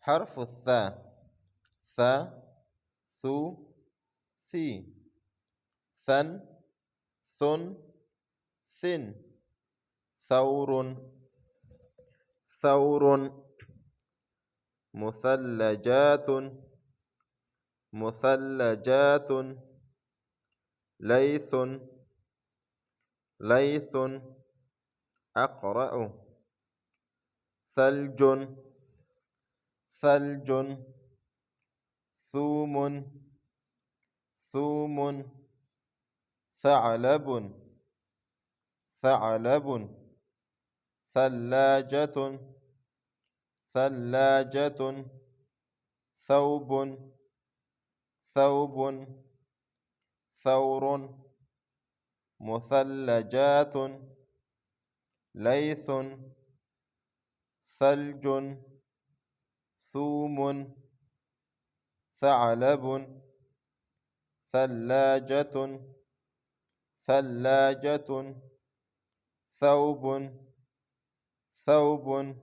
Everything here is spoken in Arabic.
حرف الثاء ثا ثو ثي ثن ثن ثن ثور ثور مثلجات مثلجات ليث ليث أقرأ ثلج ثلج ثوم ثوم ثعلب ثعلب ثلاجة ثلاجة ثوب ثوب ثور مثلجات ليث ثلج ثوم ثعلب ثلاجة ثلاجة ثوب ثوب